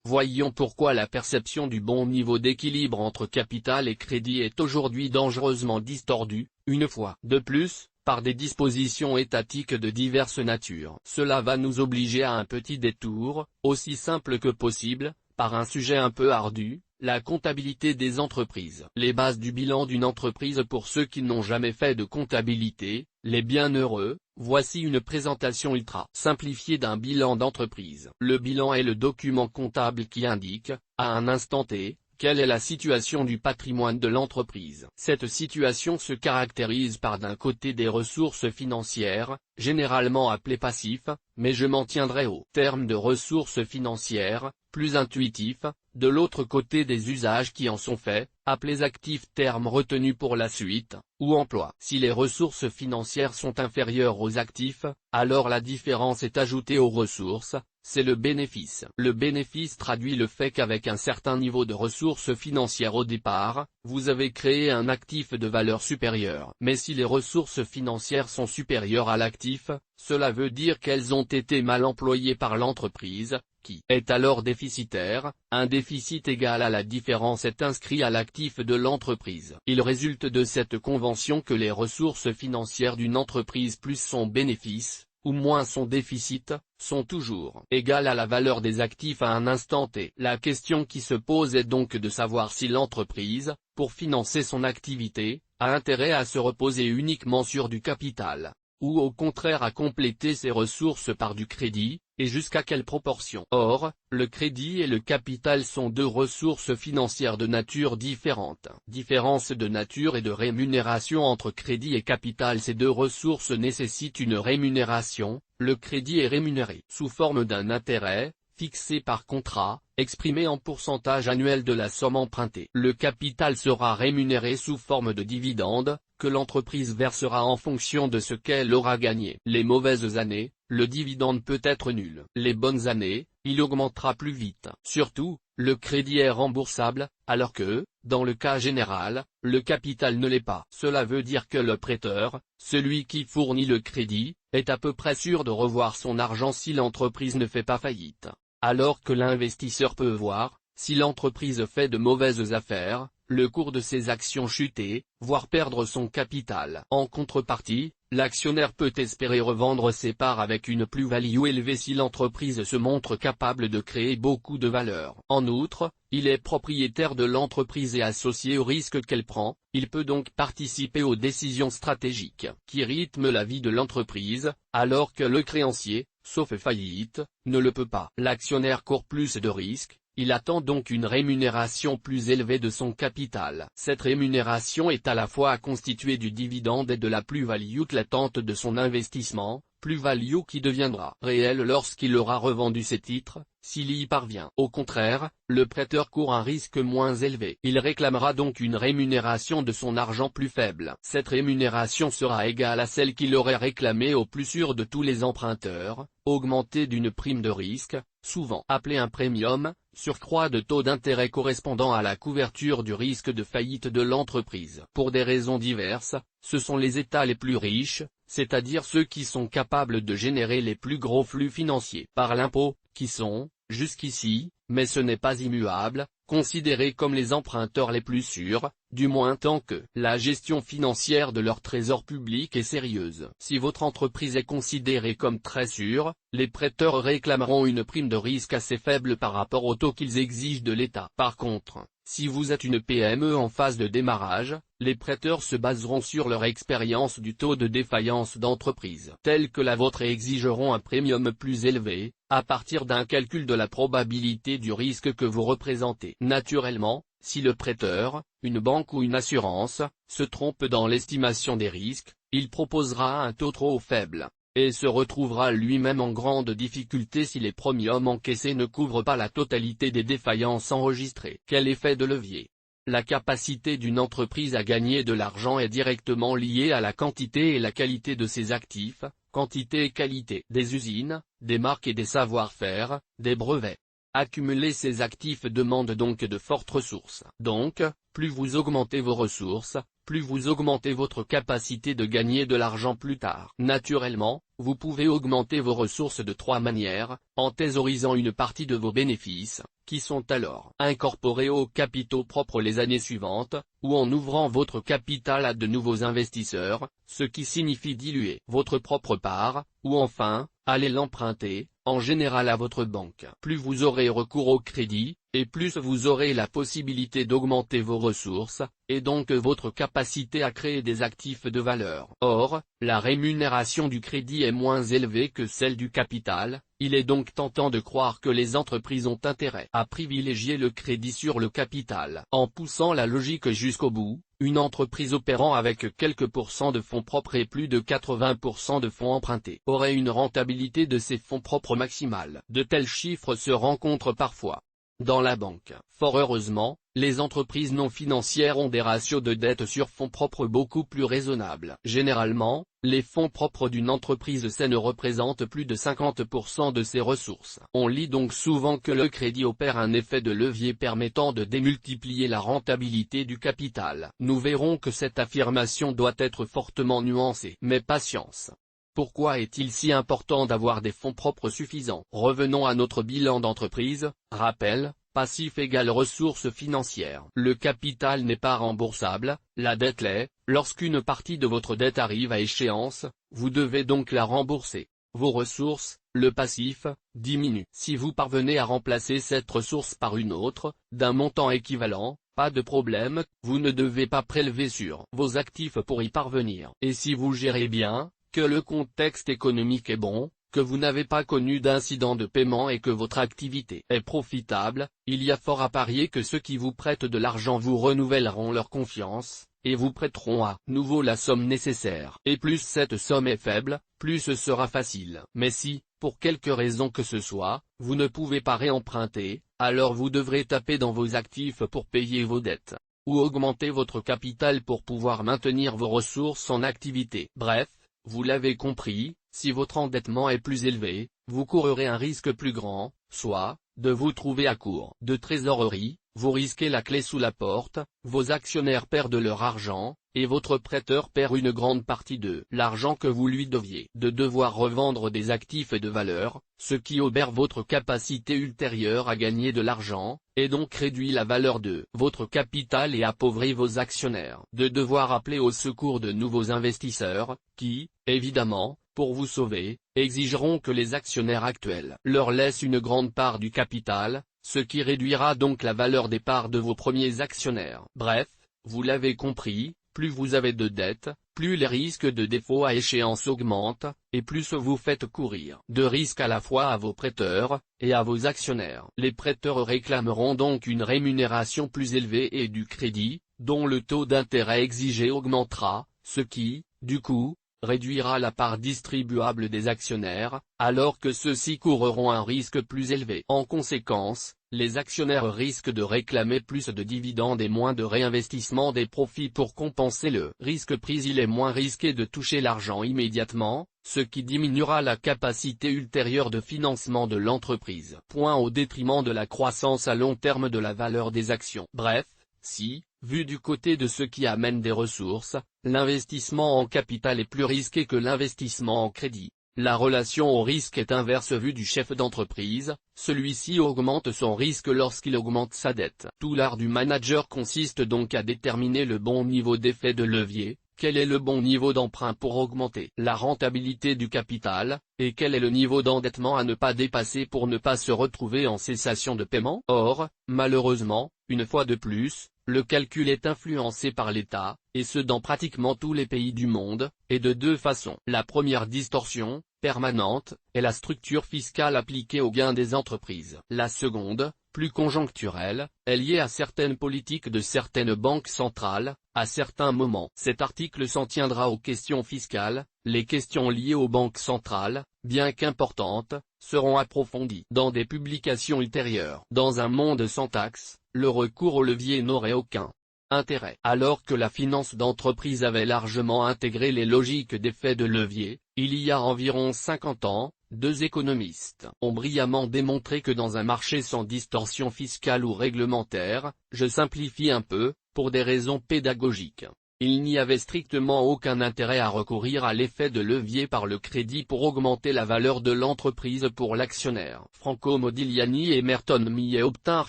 voyons pourquoi la perception du bon niveau d'équilibre entre capital et crédit est aujourd'hui dangereusement distordue, une fois de plus, par des dispositions étatiques de diverses natures. Cela va nous obliger à un petit détour, aussi simple que possible, par un sujet un peu ardu, la comptabilité des entreprises. Les bases du bilan d'une entreprise pour ceux qui n'ont jamais fait de comptabilité, les bienheureux, voici une présentation ultra simplifiée d'un bilan d'entreprise. Le bilan est le document comptable qui indique, à un instant T, quelle est la situation du patrimoine de l'entreprise. Cette situation se caractérise par d'un côté des ressources financières, généralement appelées passifs, mais je m'en tiendrai au terme de ressources financières, plus intuitif, de l'autre côté des usages qui en sont faits, appelés actifs, terme retenu pour la suite, ou emploi. Si les ressources financières sont inférieures aux actifs, alors la différence est ajoutée aux ressources, c'est le bénéfice. Le bénéfice traduit le fait qu'avec un certain niveau de ressources financières au départ, vous avez créé un actif de valeur supérieure. Mais si les ressources financières sont supérieures à l'actif, cela veut dire qu'elles ont été mal employées par l'entreprise, qui est alors déficitaire. Un déficit égal à la différence est inscrit à l'actif de l'entreprise. Il résulte de cette convention que les ressources financières d'une entreprise plus son bénéfice, ou moins son déficit, sont toujours égales à la valeur des actifs à un instant T. La question qui se pose est donc de savoir si l'entreprise, pour financer son activité, a intérêt à se reposer uniquement sur du capital, ou au contraire à compléter ses ressources par du crédit, et jusqu'à quelle proportion. Or, le crédit et le capital sont deux ressources financières de nature différente. Différence de nature et de rémunération entre crédit et capital. Ces deux ressources nécessitent une rémunération. Le crédit est rémunéré sous forme d'un intérêt, fixé par contrat, exprimé en pourcentage annuel de la somme empruntée. Le capital sera rémunéré sous forme de dividendes, que l'entreprise versera en fonction de ce qu'elle aura gagné. Les mauvaises années, le dividende peut être nul. Les bonnes années, il augmentera plus vite. Surtout, le crédit est remboursable, alors que, dans le cas général, le capital ne l'est pas. Cela veut dire que le prêteur, celui qui fournit le crédit, est à peu près sûr de revoir son argent si l'entreprise ne fait pas faillite. Alors que l'investisseur peut voir, si l'entreprise fait de mauvaises affaires, le cours de ses actions chuter, voire perdre son capital. En contrepartie, l'actionnaire peut espérer revendre ses parts avec une plus-value élevée si l'entreprise se montre capable de créer beaucoup de valeur. En outre, il est propriétaire de l'entreprise et associé au risque qu'elle prend, il peut donc participer aux décisions stratégiques qui rythment la vie de l'entreprise, alors que le créancier, sauf faillite, ne le peut pas. L'actionnaire court plus de risques. Il attend donc une rémunération plus élevée de son capital. Cette rémunération est à la fois constituée du dividende et de la plus-value latente de son investissement, plus-value qui deviendra réelle lorsqu'il aura revendu ses titres, s'il y parvient. Au contraire, le prêteur court un risque moins élevé. Il réclamera donc une rémunération de son argent plus faible. Cette rémunération sera égale à celle qu'il aurait réclamée au plus sûr de tous les emprunteurs, augmentée d'une prime de risque, souvent appelée un premium, surcroît de taux d'intérêt correspondant à la couverture du risque de faillite de l'entreprise. Pour des raisons diverses, ce sont les États les plus riches, c'est-à-dire ceux qui sont capables de générer les plus gros flux financiers par l'impôt, qui sont, jusqu'ici, mais ce n'est pas immuable, considérés comme les emprunteurs les plus sûrs, du moins tant que la gestion financière de leur trésor public est sérieuse. Si votre entreprise est considérée comme très sûre, les prêteurs réclameront une prime de risque assez faible par rapport au taux qu'ils exigent de l'État. Par contre, si vous êtes une PME en phase de démarrage, les prêteurs se baseront sur leur expérience du taux de défaillance d'entreprise tel que la vôtre et exigeront un premium plus élevé, à partir d'un calcul de la probabilité du risque que vous représentez. Naturellement, si le prêteur, une banque ou une assurance, se trompe dans l'estimation des risques, il proposera un taux trop faible, et se retrouvera lui-même en grande difficulté si les premiums encaissés ne couvrent pas la totalité des défaillances enregistrées. Quel effet de levier? La capacité d'une entreprise à gagner de l'argent est directement liée à la quantité et la qualité de ses actifs, quantité et qualité des usines, des marques et des savoir-faire, des brevets. Accumuler ces actifs demande donc de fortes ressources. Donc, plus vous augmentez vos ressources, plus vous augmentez votre capacité de gagner de l'argent plus tard. Naturellement, vous pouvez augmenter vos ressources de 3 manières, en thésaurisant une partie de vos bénéfices, qui sont alors incorporés aux capitaux propres les années suivantes, ou en ouvrant votre capital à de nouveaux investisseurs, ce qui signifie diluer votre propre part, ou enfin, aller l'emprunter, en général à votre banque. Plus vous aurez recours au crédit, et plus vous aurez la possibilité d'augmenter vos ressources, et donc votre capacité à créer des actifs de valeur. Or, la rémunération du crédit est moins élevée que celle du capital, il est donc tentant de croire que les entreprises ont intérêt à privilégier le crédit sur le capital. En poussant la logique jusqu'au bout, une entreprise opérant avec quelques pourcents de fonds propres et plus de 80% de fonds empruntés aurait une rentabilité de ses fonds propres maximale. De tels chiffres se rencontrent parfois dans la banque. Fort heureusement, les entreprises non financières ont des ratios de dette sur fonds propres beaucoup plus raisonnables. Généralement, les fonds propres d'une entreprise saine représentent plus de 50% de ses ressources. On lit donc souvent que le crédit opère un effet de levier permettant de démultiplier la rentabilité du capital. Nous verrons que cette affirmation doit être fortement nuancée. Mais patience. Pourquoi est-il si important d'avoir des fonds propres suffisants? Revenons à notre bilan d'entreprise. Rappel, passif égale ressources financières. Le capital n'est pas remboursable, la dette l'est. Lorsqu'une partie de votre dette arrive à échéance, vous devez donc la rembourser. Vos ressources, le passif, diminuent. Si vous parvenez à remplacer cette ressource par une autre, d'un montant équivalent, pas de problème, vous ne devez pas prélever sur vos actifs pour y parvenir. Et si vous gérez bien, que le contexte économique est bon, que vous n'avez pas connu d'incident de paiement et que votre activité est profitable, il y a fort à parier que ceux qui vous prêtent de l'argent vous renouvelleront leur confiance, et vous prêteront à nouveau la somme nécessaire. Et plus cette somme est faible, plus ce sera facile. Mais si, pour quelque raison que ce soit, vous ne pouvez pas réemprunter, alors vous devrez taper dans vos actifs pour payer vos dettes, ou augmenter votre capital pour pouvoir maintenir vos ressources en activité. Bref, vous l'avez compris, si votre endettement est plus élevé, vous courrez un risque plus grand, soit, de vous trouver à court de trésorerie, vous risquez la clé sous la porte, vos actionnaires perdent leur argent, et votre prêteur perd une grande partie de l'argent que vous lui deviez, de devoir revendre des actifs de valeur, ce qui obère votre capacité ultérieure à gagner de l'argent, et donc réduit la valeur de votre capital et appauvrit vos actionnaires, de devoir appeler au secours de nouveaux investisseurs, qui, évidemment, pour vous sauver, exigeront que les actionnaires actuels leur laissent une grande part du capital, ce qui réduira donc la valeur des parts de vos premiers actionnaires. Bref, vous l'avez compris, plus vous avez de dettes, plus les risques de défaut à échéance augmentent, et plus vous faites courir de risques à la fois à vos prêteurs, et à vos actionnaires. Les prêteurs réclameront donc une rémunération plus élevée et du crédit, dont le taux d'intérêt exigé augmentera, ce qui, du coup, réduira la part distribuable des actionnaires, alors que ceux-ci courront un risque plus élevé. En conséquence, les actionnaires risquent de réclamer plus de dividendes et moins de réinvestissement des profits pour compenser le risque pris. Il est moins risqué de toucher l'argent immédiatement, ce qui diminuera la capacité ultérieure de financement de l'entreprise. Point au détriment de la croissance à long terme de la valeur des actions. Bref, si, vu du côté de ceux qui amènent des ressources, l'investissement en capital est plus risqué que l'investissement en crédit, la relation au risque est inverse vue du chef d'entreprise, celui-ci augmente son risque lorsqu'il augmente sa dette. Tout l'art du manager consiste donc à déterminer le bon niveau d'effet de levier, quel est le bon niveau d'emprunt pour augmenter la rentabilité du capital, et quel est le niveau d'endettement à ne pas dépasser pour ne pas se retrouver en cessation de paiement. Or, malheureusement, une fois de plus, le calcul est influencé par l'État, et ce dans pratiquement tous les pays du monde, et de deux façons. La première distorsion, permanente, est la structure fiscale appliquée aux gains des entreprises. La seconde, plus conjoncturelle, est liée à certaines politiques de certaines banques centrales, à certains moments. Cet article s'en tiendra aux questions fiscales. Les questions liées aux banques centrales, bien qu'importantes, seront approfondies dans des publications ultérieures. Dans un monde sans taxes, le recours au levier n'aurait aucun intérêt. Alors que la finance d'entreprise avait largement intégré les logiques d'effet de levier, il y a environ 50 ans, 2 économistes ont brillamment démontré que dans un marché sans distorsion fiscale ou réglementaire, je simplifie un peu, pour des raisons pédagogiques, il n'y avait strictement aucun intérêt à recourir à l'effet de levier par le crédit pour augmenter la valeur de l'entreprise pour l'actionnaire. Franco Modigliani et Merton Millet obtinrent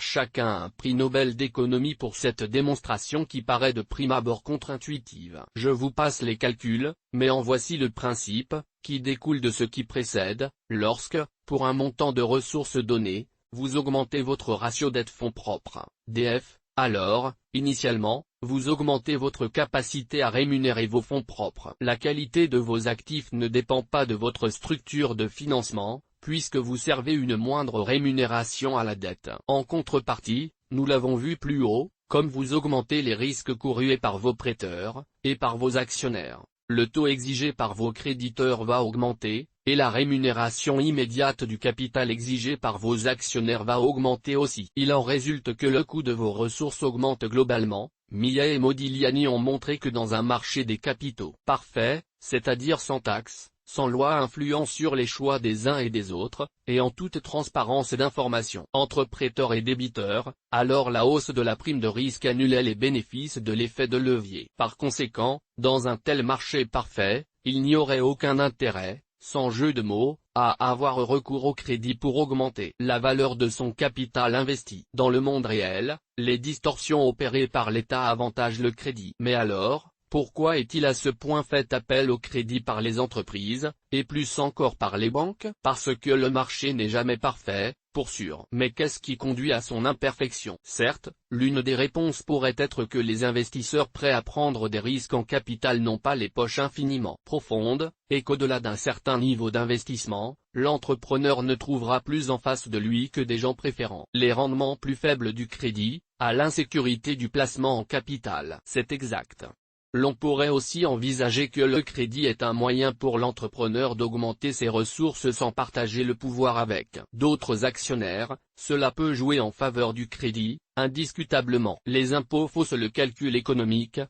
chacun un prix Nobel d'économie pour cette démonstration qui paraît de prime abord contre-intuitive. Je vous passe les calculs, mais en voici le principe, qui découle de ce qui précède. Lorsque, pour un montant de ressources donné, vous augmentez votre ratio dette-fonds propres, DF, alors, initialement, vous augmentez votre capacité à rémunérer vos fonds propres. La qualité de vos actifs ne dépend pas de votre structure de financement, puisque vous servez une moindre rémunération à la dette. En contrepartie, nous l'avons vu plus haut, comme vous augmentez les risques courus par vos prêteurs, et par vos actionnaires, le taux exigé par vos créditeurs va augmenter, et la rémunération immédiate du capital exigé par vos actionnaires va augmenter aussi. Il en résulte que le coût de vos ressources augmente globalement. Millet et Modigliani ont montré que dans un marché des capitaux parfait, c'est-à-dire sans taxes, sans loi influant sur les choix des uns et des autres, et en toute transparence d'information entre prêteurs et débiteurs, alors la hausse de la prime de risque annulait les bénéfices de l'effet de levier. Par conséquent, dans un tel marché parfait, il n'y aurait aucun intérêt, sans jeu de mots, à avoir recours au crédit pour augmenter la valeur de son capital investi. Dans le monde réel, les distorsions opérées par l'État avantagent le crédit. Mais alors, pourquoi est-il à ce point fait appel au crédit par les entreprises, et plus encore par les banques? Parce que le marché n'est jamais parfait, pour sûr. Mais qu'est-ce qui conduit à son imperfection? Certes, l'une des réponses pourrait être que les investisseurs prêts à prendre des risques en capital n'ont pas les poches infiniment profondes, et qu'au-delà d'un certain niveau d'investissement, l'entrepreneur ne trouvera plus en face de lui que des gens préférant les rendements plus faibles du crédit, à l'insécurité du placement en capital. C'est exact. L'on pourrait aussi envisager que le crédit est un moyen pour l'entrepreneur d'augmenter ses ressources sans partager le pouvoir avec d'autres actionnaires. Cela peut jouer en faveur du crédit, indiscutablement. Les impôts faussent le calcul économique,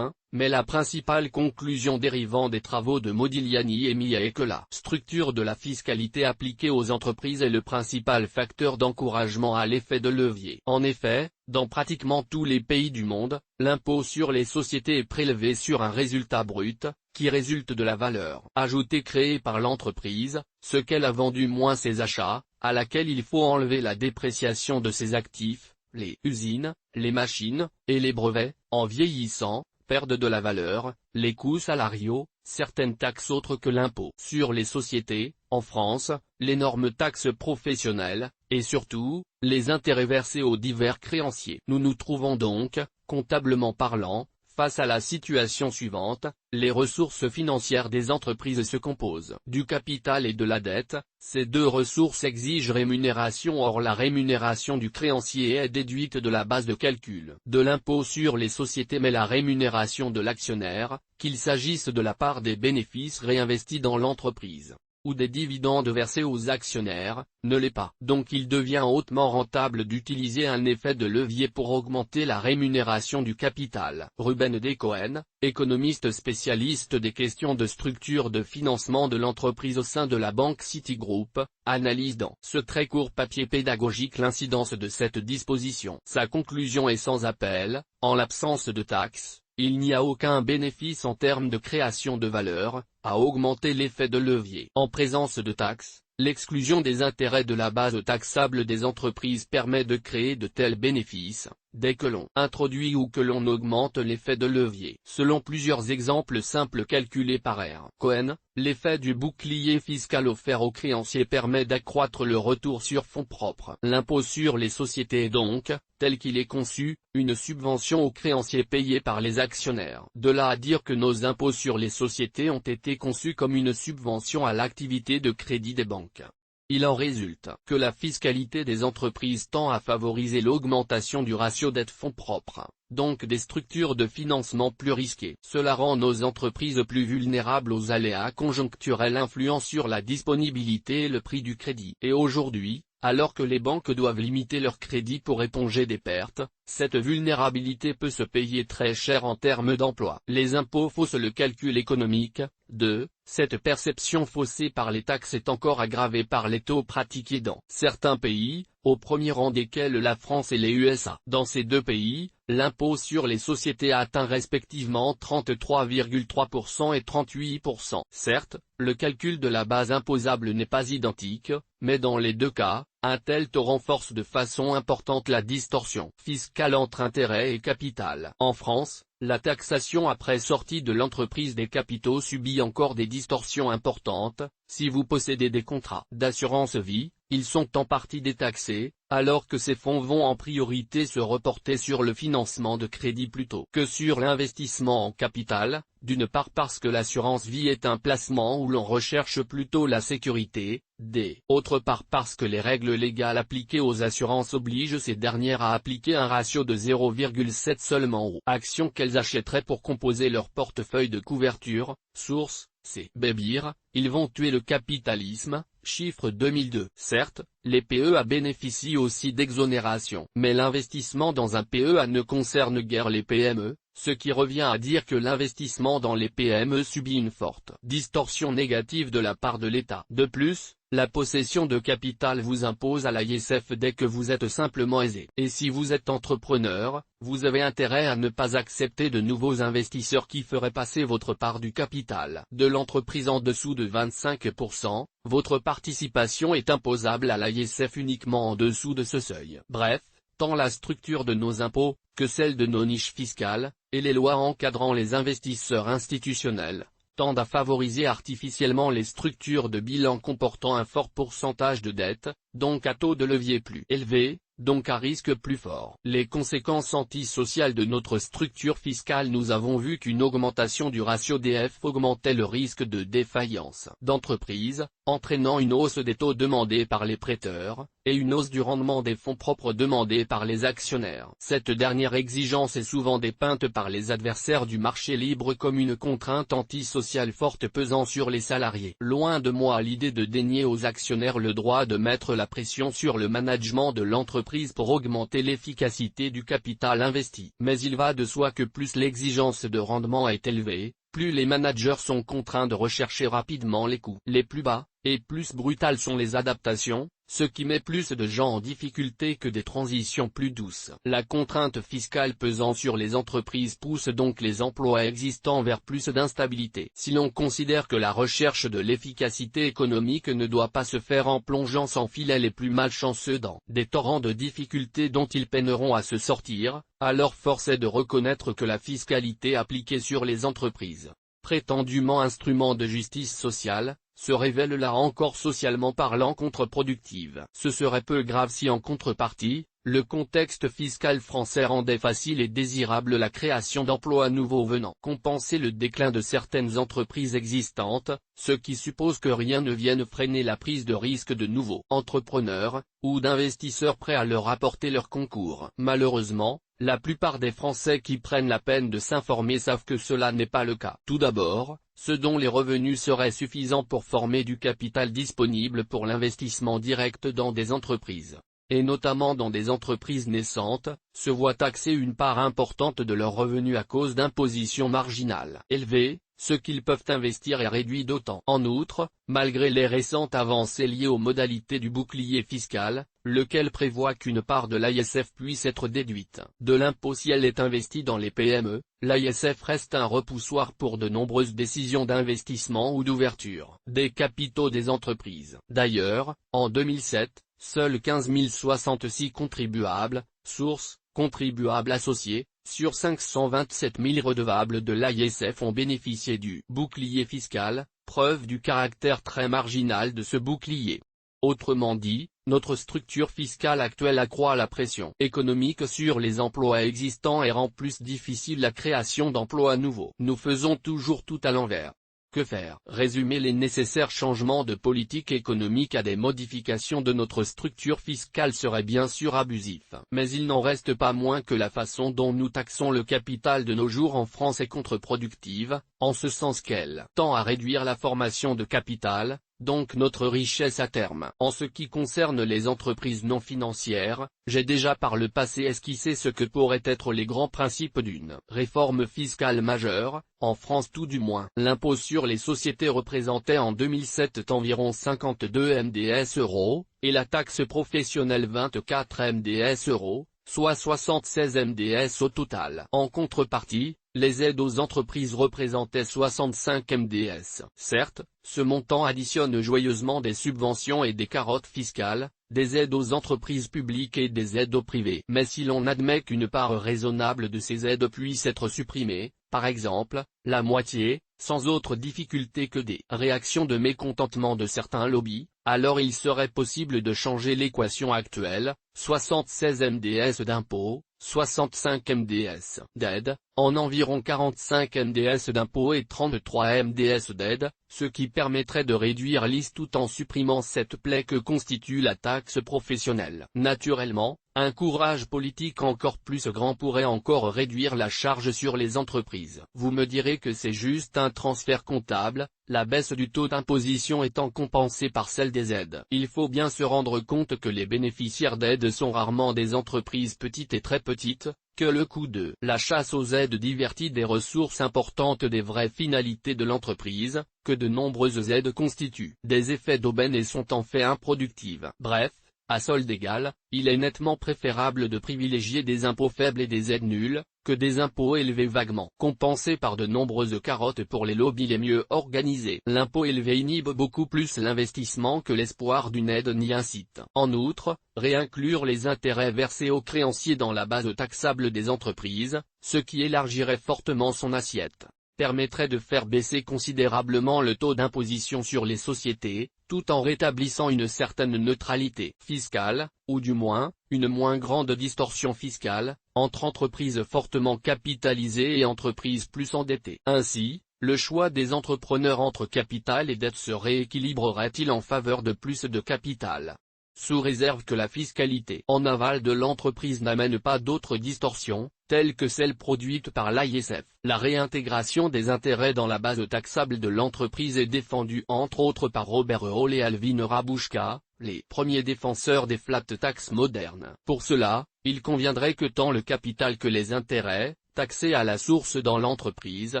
mais la principale conclusion dérivant des travaux de Modigliani et Millet est que la structure de la fiscalité appliquée aux entreprises est le principal facteur d'encouragement à l'effet de levier. En effet, dans pratiquement tous les pays du monde, l'impôt sur les sociétés est prélevé sur un résultat brut, qui résulte de la valeur ajoutée créée par l'entreprise, ce qu'elle a vendu moins ses achats, à laquelle il faut enlever la dépréciation de ses actifs, les usines, les machines, et les brevets, en vieillissant, perdent de la valeur, les coûts salariaux, certaines taxes autres que l'impôt sur les sociétés, en France, l'énorme taxe professionnelle, et surtout, les intérêts versés aux divers créanciers. Nous nous trouvons donc, comptablement parlant, face à la situation suivante, les ressources financières des entreprises se composent du capital et de la dette. Ces deux ressources exigent rémunération, or la rémunération du créancier est déduite de la base de calcul de l'impôt sur les sociétés, mais la rémunération de l'actionnaire, qu'il s'agisse de la part des bénéfices réinvestis dans l'entreprise, ou des dividendes versés aux actionnaires, ne l'est pas. Donc il devient hautement rentable d'utiliser un effet de levier pour augmenter la rémunération du capital. Ruben D. Cohen, économiste spécialiste des questions de structure de financement de l'entreprise au sein de la banque Citigroup, analyse dans ce très court papier pédagogique l'incidence de cette disposition. Sa conclusion est sans appel: en l'absence de taxes, il n'y a aucun bénéfice en termes de création de valeur, à augmenter l'effet de levier. En présence de taxes, l'exclusion des intérêts de la base taxable des entreprises permet de créer de tels bénéfices, dès que l'on introduit ou que l'on augmente l'effet de levier. Selon plusieurs exemples simples calculés par R. Cohen, l'effet du bouclier fiscal offert aux créanciers permet d'accroître le retour sur fonds propres. L'impôt sur les sociétés est donc, tel qu'il est conçu, une subvention aux créanciers payés par les actionnaires. De là à dire que nos impôts sur les sociétés ont été conçus comme une subvention à l'activité de crédit des banques. Il en résulte que la fiscalité des entreprises tend à favoriser l'augmentation du ratio dette-fonds propres, donc des structures de financement plus risquées. Cela rend nos entreprises plus vulnérables aux aléas conjoncturels influant sur la disponibilité et le prix du crédit. Et aujourd'hui, Alors que les banques doivent limiter leur crédit pour éponger des pertes, cette vulnérabilité peut se payer très cher en termes d'emploi. Les impôts faussent le calcul économique. 2. Cette perception faussée par les taxes est encore aggravée par les taux pratiqués dans certains pays, au premier rang desquels la France et les USA. Dans ces deux pays, l'impôt sur les sociétés a atteint respectivement 33,3% et 38%. Certes, le calcul de la base imposable n'est pas identique, mais dans les deux cas, un tel taux renforce de façon importante la distorsion fiscale entre intérêt et capital. En France, la taxation après sortie de l'entreprise des capitaux subit encore des distorsions importantes. Si vous possédez des contrats d'assurance vie, ils sont en partie détaxés, alors que ces fonds vont en priorité se reporter sur le financement de crédits plutôt que sur l'investissement en capital, d'une part parce que l'assurance vie est un placement où l'on recherche plutôt la sécurité, d'autre part parce que les règles légales appliquées aux assurances obligent ces dernières à appliquer un ratio de 0,7 seulement aux actions qu'elles achèteraient pour composer leur portefeuille de couverture. Source: c'est Bébir, ils vont tuer le capitalisme, chiffre 2002. Certes, les PEA bénéficient aussi d'exonération, mais l'investissement dans un PEA ne concerne guère les PME, ce qui revient à dire que l'investissement dans les PME subit une forte distorsion négative de la part de l'État. De plus, la possession de capital vous impose à l'ISF dès que vous êtes simplement aisé. Et si vous êtes entrepreneur, vous avez intérêt à ne pas accepter de nouveaux investisseurs qui feraient passer votre part du capital de l'entreprise en dessous de 25%, votre participation est imposable à l'ISF uniquement en dessous de ce seuil. Bref, tant la structure de nos impôts, que celle de nos niches fiscales, et les lois encadrant les investisseurs institutionnels, tendent à favoriser artificiellement les structures de bilan comportant un fort pourcentage de dette, donc à taux de levier plus élevé, donc à risque plus fort. Les conséquences antisociales de notre structure fiscale. Nous avons vu qu'une augmentation du ratio DF augmentait le risque de défaillance d'entreprise, entraînant une hausse des taux demandés par les prêteurs, et une hausse du rendement des fonds propres demandés par les actionnaires. Cette dernière exigence est souvent dépeinte par les adversaires du marché libre comme une contrainte antisociale forte pesant sur les salariés. Loin de moi l'idée de dénier aux actionnaires le droit de mettre la pression sur le management de l'entreprise pour augmenter l'efficacité du capital investi. Mais il va de soi que plus l'exigence de rendement est élevée, plus les managers sont contraints de rechercher rapidement les coûts les plus bas, et plus brutales sont les adaptations, ce qui met plus de gens en difficulté que des transitions plus douces. La contrainte fiscale pesant sur les entreprises pousse donc les emplois existants vers plus d'instabilité. Si l'on considère que la recherche de l'efficacité économique ne doit pas se faire en plongeant sans filet les plus malchanceux dans des torrents de difficultés dont ils peineront à se sortir, alors force est de reconnaître que la fiscalité appliquée sur les entreprises, prétendument instrument de justice sociale, se révèle là encore socialement parlant contre-productive. Ce serait peu grave si en contrepartie, le contexte fiscal français rendait facile et désirable la création d'emplois nouveaux venant compenser le déclin de certaines entreprises existantes, ce qui suppose que rien ne vienne freiner la prise de risque de nouveaux entrepreneurs, ou d'investisseurs prêts à leur apporter leur concours. Malheureusement, la plupart des Français qui prennent la peine de s'informer savent que cela n'est pas le cas. Tout d'abord, ceux dont les revenus seraient suffisants pour former du capital disponible pour l'investissement direct dans des entreprises, et notamment dans des entreprises naissantes, se voient taxer une part importante de leurs revenus à cause d'impositions marginales élevées. Ce qu'ils peuvent investir est réduit d'autant. En outre, malgré les récentes avancées liées aux modalités du bouclier fiscal, lequel prévoit qu'une part de l'ISF puisse être déduite de l'impôt si elle est investie dans les PME, l'ISF reste un repoussoir pour de nombreuses décisions d'investissement ou d'ouverture des capitaux des entreprises. D'ailleurs, en 2007, seuls 15 066 contribuables, source, contribuables associés, sur 527 000 redevables de l'ISF ont bénéficié du bouclier fiscal, preuve du caractère très marginal de ce bouclier. Autrement dit, notre structure fiscale actuelle accroît la pression économique sur les emplois existants et rend plus difficile la création d'emplois nouveaux. Nous faisons toujours tout à l'envers. Que faire? Résumer les nécessaires changements de politique économique à des modifications de notre structure fiscale serait bien sûr abusif. Mais il n'en reste pas moins que la façon dont nous taxons le capital de nos jours en France est contre-productive, en ce sens qu'elle tend à réduire la formation de capital, donc notre richesse à terme. En ce qui concerne les entreprises non financières, j'ai déjà par le passé esquissé ce que pourraient être les grands principes d'une réforme fiscale majeure, en France tout du moins. L'impôt sur les sociétés représentait en 2007 environ 52 MDS euros, et la taxe professionnelle 24 MDS euros, soit 76 MDS au total. En contrepartie, les aides aux entreprises représentaient 65 MDS. Certes, ce montant additionne joyeusement des subventions et des carottes fiscales, des aides aux entreprises publiques et des aides aux privés. Mais si l'on admet qu'une part raisonnable de ces aides puisse être supprimée, par exemple, la moitié, sans autre difficulté que des réactions de mécontentement de certains lobbies, alors il serait possible de changer l'équation actuelle, 76 MDS d'impôts, 65 MDS d'aide, en environ 45 MDS d'impôts et 33 MDS d'aide, ce qui permettrait de réduire l'IS tout en supprimant cette plaie que constitue la taxe professionnelle. Naturellement, un courage politique encore plus grand pourrait encore réduire la charge sur les entreprises. Vous me direz que c'est juste un transfert comptable, la baisse du taux d'imposition étant compensée par celle des aides. Il faut bien se rendre compte que les bénéficiaires d'aides sont rarement des entreprises petites et très petites, que le coût de la chasse aux aides divertit des ressources importantes des vraies finalités de l'entreprise, que de nombreuses aides constituent des effets d'aubaine et sont en fait improductives. Bref, à solde égal, il est nettement préférable de privilégier des impôts faibles et des aides nulles, que des impôts élevés vaguement compensés par de nombreuses carottes pour les lobbies les mieux organisés. L'impôt élevé inhibe beaucoup plus l'investissement que l'espoir d'une aide n'y incite. En outre, réinclure les intérêts versés aux créanciers dans la base taxable des entreprises, ce qui élargirait fortement son assiette, permettrait de faire baisser considérablement le taux d'imposition sur les sociétés, tout en rétablissant une certaine neutralité fiscale, ou du moins, une moins grande distorsion fiscale, entre entreprises fortement capitalisées et entreprises plus endettées. Ainsi, le choix des entrepreneurs entre capital et dette se rééquilibrerait-il en faveur de plus de capital, sous réserve que la fiscalité en aval de l'entreprise n'amène pas d'autres distorsions, telles que celles produites par l'AISF. La réintégration des intérêts dans la base taxable de l'entreprise est défendue entre autres par Robert Hall et Alvin Rabushka, les premiers défenseurs des flat tax modernes. Pour cela, il conviendrait que tant le capital que les intérêts, taxés à la source dans l'entreprise,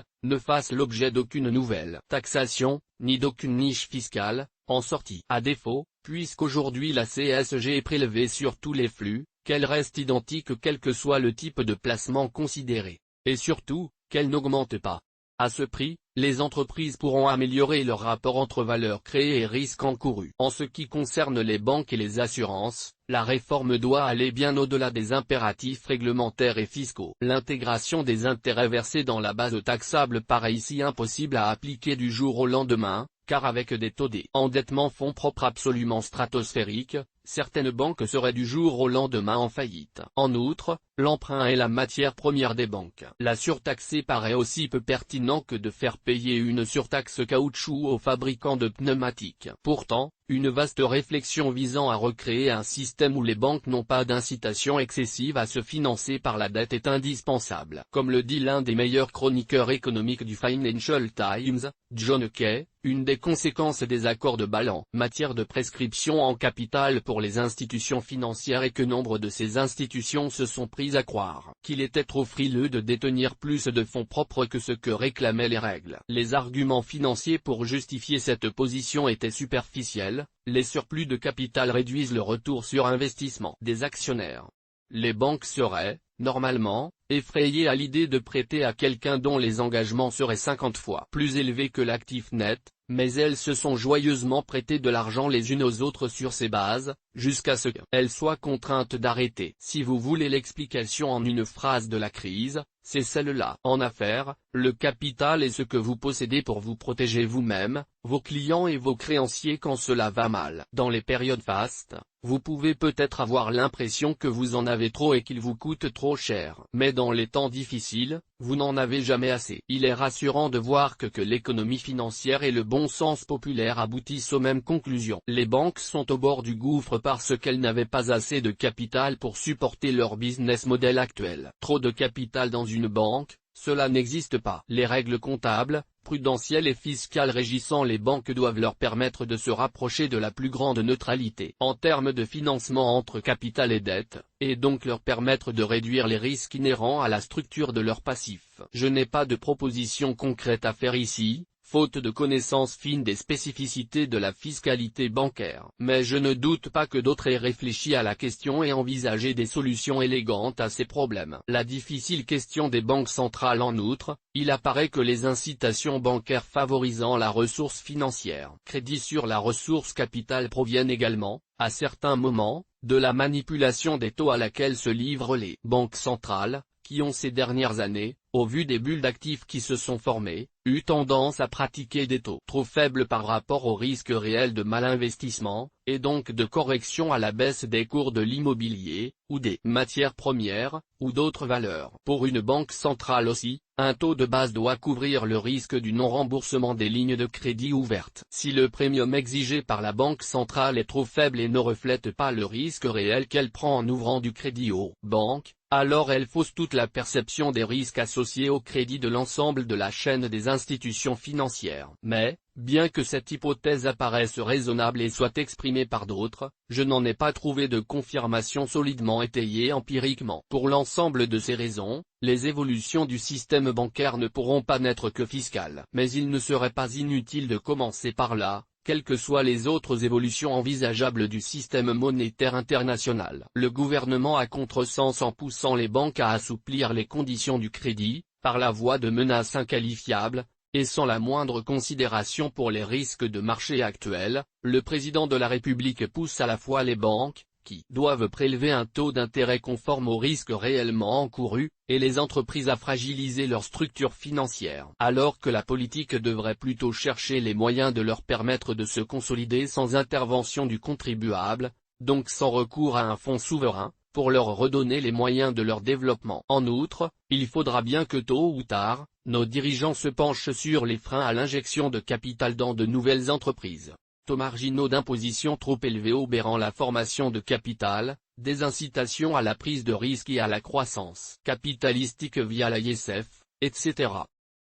ne fassent l'objet d'aucune nouvelle taxation, ni d'aucune niche fiscale, en sortie. À défaut, puisqu'aujourd'hui la CSG est prélevée sur tous les flux, qu'elle reste identique quel que soit le type de placement considéré. Et surtout, qu'elle n'augmente pas. À ce prix, les entreprises pourront améliorer leur rapport entre valeur créée et risque encouru. En ce qui concerne les banques et les assurances, la réforme doit aller bien au-delà des impératifs réglementaires et fiscaux. L'intégration des intérêts versés dans la base taxable paraît ici impossible à appliquer du jour au lendemain, car avec des taux d'endettement fonds propres absolument stratosphériques, certaines banques seraient du jour au lendemain en faillite. En outre, l'emprunt est la matière première des banques. La surtaxer paraît aussi peu pertinent que de faire payer une surtaxe caoutchouc aux fabricants de pneumatiques. Pourtant, une vaste réflexion visant à recréer un système où les banques n'ont pas d'incitation excessive à se financer par la dette est indispensable. Comme le dit l'un des meilleurs chroniqueurs économiques du Financial Times, John Kay, une des conséquences des accords de Bâle matière de prescription en capital pour les institutions financières est que nombre de ces institutions se sont prises à croire qu'il était trop frileux de détenir plus de fonds propres que ce que réclamaient les règles. Les arguments financiers pour justifier cette position étaient superficiels, les surplus de capital réduisent le retour sur investissement des actionnaires. Les banques seraient, normalement, effrayées à l'idée de prêter à quelqu'un dont les engagements seraient 50 fois plus élevés que l'actif net, mais elles se sont joyeusement prêtées de l'argent les unes aux autres sur ces bases, jusqu'à ce qu'elles soient contraintes d'arrêter. Si vous voulez l'explication en une phrase de la crise, c'est celle-là. En affaires, le capital est ce que vous possédez pour vous protéger vous-même, vos clients et vos créanciers quand cela va mal. Dans les périodes fastes, vous pouvez peut-être avoir l'impression que vous en avez trop et qu'il vous coûte trop cher. Mais dans les temps difficiles, vous n'en avez jamais assez. Il est rassurant de voir que l'économie financière et le bon sens populaire aboutissent aux mêmes conclusions. Les banques sont au bord du gouffre parce qu'elles n'avaient pas assez de capital pour supporter leur business model actuel. Trop de capital dans une banque, cela n'existe pas. Les règles comptables, prudentielles et fiscales régissant les banques doivent leur permettre de se rapprocher de la plus grande neutralité en termes de financement entre capital et dette, et donc leur permettre de réduire les risques inhérents à la structure de leurs passifs. Je n'ai pas de proposition concrète à faire ici, faute de connaissances fines des spécificités de la fiscalité bancaire. Mais je ne doute pas que d'autres aient réfléchi à la question et envisagé des solutions élégantes à ces problèmes. La difficile question des banques centrales. En outre, il apparaît que les incitations bancaires favorisant la ressource financière, crédit sur la ressource capitale, proviennent également, à certains moments, de la manipulation des taux à laquelle se livrent les banques centrales, qui ont ces dernières années, au vu des bulles d'actifs qui se sont formées, eu tendance à pratiquer des taux trop faibles par rapport au risque réel de malinvestissement, et donc de correction à la baisse des cours de l'immobilier, ou des matières premières, ou d'autres valeurs. Pour une banque centrale aussi, un taux de base doit couvrir le risque du non-remboursement des lignes de crédit ouvertes. Si le premium exigé par la banque centrale est trop faible et ne reflète pas le risque réel qu'elle prend en ouvrant du crédit aux banques, alors elle fausse toute la perception des risques associés au crédit de l'ensemble de la chaîne des institutions financières. Mais, bien que cette hypothèse apparaisse raisonnable et soit exprimée par d'autres, je n'en ai pas trouvé de confirmation solidement étayée empiriquement. Pour l'ensemble de ces raisons, les évolutions du système bancaire ne pourront pas n'être que fiscales. Mais il ne serait pas inutile de commencer par là, quelles que soient les autres évolutions envisageables du système monétaire international. Le gouvernement a contresens en poussant les banques à assouplir les conditions du crédit, par la voie de menaces inqualifiables, et sans la moindre considération pour les risques de marché actuels. Le président de la République pousse à la fois les banques, qui doivent prélever un taux d'intérêt conforme aux risques réellement encourus, et les entreprises à fragiliser leur structure financière. Alors que la politique devrait plutôt chercher les moyens de leur permettre de se consolider sans intervention du contribuable, donc sans recours à un fonds souverain, pour leur redonner les moyens de leur développement. En outre, il faudra bien que tôt ou tard, nos dirigeants se penchent sur les freins à l'injection de capital dans de nouvelles entreprises. Taux marginaux d'imposition trop élevés obérant la formation de capital, des incitations à la prise de risque et à la croissance capitalistique via l'ISF, etc.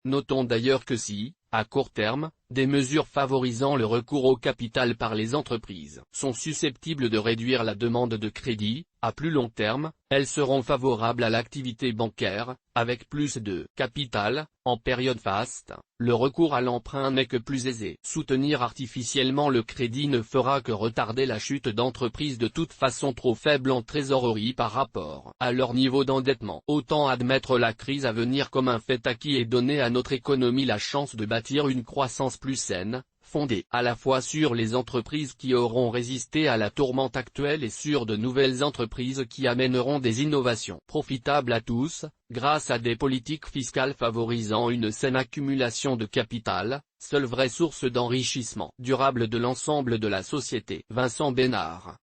Notons d'ailleurs que si, à court terme, des mesures favorisant le recours au capital par les entreprises sont susceptibles de réduire la demande de crédit, à plus long terme, elles seront favorables à l'activité bancaire, avec plus de capital. En période faste, le recours à l'emprunt n'est que plus aisé. Soutenir artificiellement le crédit ne fera que retarder la chute d'entreprises de toute façon trop faibles en trésorerie par rapport à leur niveau d'endettement. Autant admettre la crise à venir comme un fait acquis et donner à notre économie la chance de bâtir une croissance plus saine, fondée à la fois sur les entreprises qui auront résisté à la tourmente actuelle et sur de nouvelles entreprises qui amèneront des innovations profitables à tous, grâce à des politiques fiscales favorisant une saine accumulation de capital, seule vraie source d'enrichissement durable de l'ensemble de la société. Vincent Bénard.